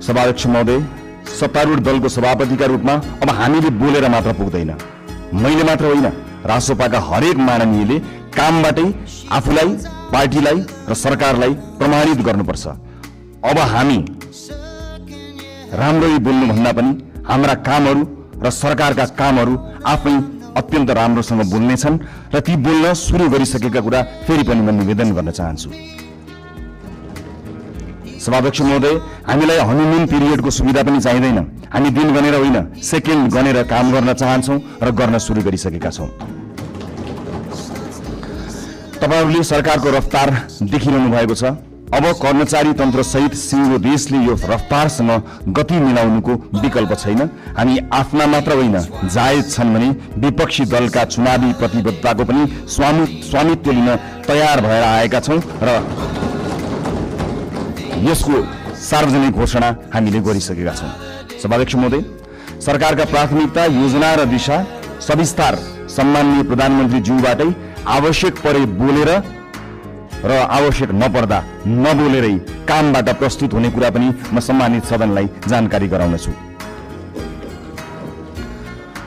सभाध्यक्ष महोदय, सत्तारूढ दलको सभापतिका रूपमा अब हामीले बोलेर मात्र पुग्दैन। मैले मात्र होइन, रासोपाका हरेक माननीयले कामबाटै आफूलाई, पार्टीलाई र सरकारलाई प्रमाणित गर्नुपर्छ। अब हामी राम्ररी बोल्नु भन्दा पनि हाम्रा कामहरू र सरकारका कामहरू आफै अत्यन्त राम्रोसँग बोल्नेछन् र ती बोल्न सुरु गरिसकेका कुरा फेरि पनि म निवेदन गर्न चाहन्छु। सभाध्यक्ष महोदय, हामीलाई हनीमुन पिरियडको सुविधा पनि चाहिँदैन। हामी दिन गनेर होइन, सेकेन्ड गनेर काम गर्न चाहन्छौँ र गर्न सुरु गरिसकेका छौँ। तपाईहरूले सरकारको रफ्तार देखिरहनु भएको छ। अब कर्मचारी तन्त्र सहित सिङ्गो देशले यो रफ्तारसँग गति मिलाउनुको विकल्प छैन। हामी आफ्ना मात्र होइन, जायज छन् भने विपक्षी दलका चुनावी प्रतिबद्धताको पनि स्वामित्व लिन तयार भएर आएका छौँ र यसको सार्वजनिक घोषणा हामीले गरिसकेका छौँ। सभाध्यक्ष महोदय, सरकारका प्राथमिकता, योजना र दिशा सविस्तार सम्माननीय प्रधानमन्त्री ज्यूबाटै आवश्यक परे बोलेर र आवश्यक नपर्दा नबोलेरै कामबाट प्रस्तुत हुने कुरा पनि म सम्मानित सदनलाई जानकारी गराउनेछु।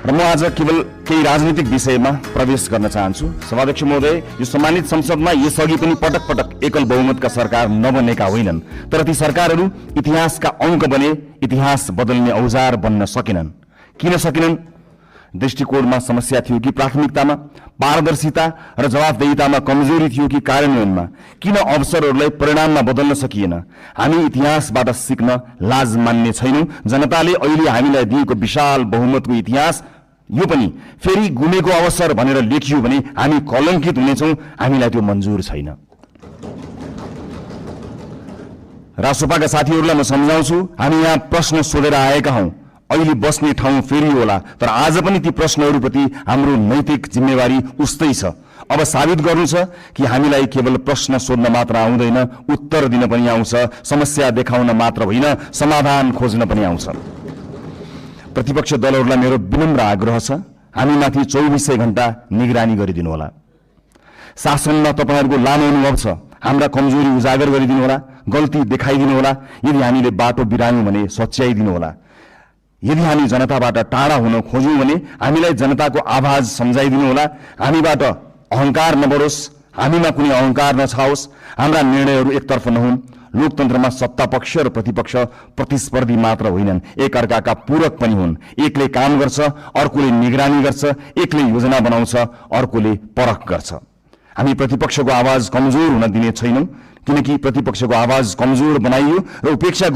र म आज केवल केही राजनीतिक विषयमा प्रवेश गर्न चाहन्छु। सभाध्यक्ष महोदय, यो सम्मानित संसदमा यसअघि पनि पटक पटक एकल बहुमतका सरकार नबनेका होइनन्, तर ती सरकारहरू इतिहासका अङ्क बने, इतिहास बदल्ने औजार बन्न सकेनन्। किन सकेनन्? दृष्टिकोणमा समस्या थियो कि प्राथमिकतामा, पारदर्शिता र जवाफदेहितामा कमजोरी थियो कि कार्यान्वयनमा? किन अवसरहरूलाई परिणाममा बदल्न सकिएन? हामी इतिहासबाट सिक्न लाज मान्ने छैनौँ। जनताले अहिले हामीलाई दिएको विशाल बहुमतको इतिहास यो पनि फेरि गुमेको अवसर भनेर लेखियो भने हामी कलङ्कित हुनेछौँ। हामीलाई त्यो मन्जुर छैन। रासोपाका साथीहरूलाई म सम्झाउँछु, हामी यहाँ प्रश्न सोधेर आएका हौँ। अहिले बस्ने ठाउँ फेरि होला, तर आज पनि ती प्रश्नहरूप्रति हाम्रो नैतिक जिम्मेवारी उस्तै छ। अब साबित गर्नु छ कि हामीलाई केवल प्रश्न सोध्न मात्र आउँदैन, उत्तर दिन पनि आउँछ। समस्या देखाउन मात्र होइन, समाधान खोज्न पनि आउँछ। प्रतिपक्ष दलहरूलाई मेरो विनम्र आग्रह छ, हामीमाथि 24 घण्टा निगरानी गरिदिनु होला। शासनमा तपाईँहरूको लामो अनुभव छ, हाम्रा कमजोरी उजागर गरिदिनु होला, गल्ती देखाइदिनु होला। यदि हामीले बाटो बिरायौँ भने सच्याइदिनु होला। यदि हामी जनताबाट टाढा हुन खोज्यौँ भने हामीलाई जनताको आवाज सम्झाइदिनु होला। हामीबाट अहंकार नबढोस्, हामीमा कुनै अहंकार नछाओस्, हाम्रा निर्णयहरू एकतर्फ नहुन्। लोकतन्त्रमा सत्ता पक्ष र प्रतिपक्ष प्रतिस्पर्धी मात्र होइनन्, एकअर्काका पूरक पनि हुन्। एकले काम गर्छ, अर्कोले निगरानी गर्छ। एकले योजना बनाउँछ, अर्कोले परख गर्छ। हामी प्रतिपक्षको आवाज कमजोर हुन दिने छैनौँ, किनकि प्रतिपक्षको आवाज कमजोर बनाइयो र उपेक्षा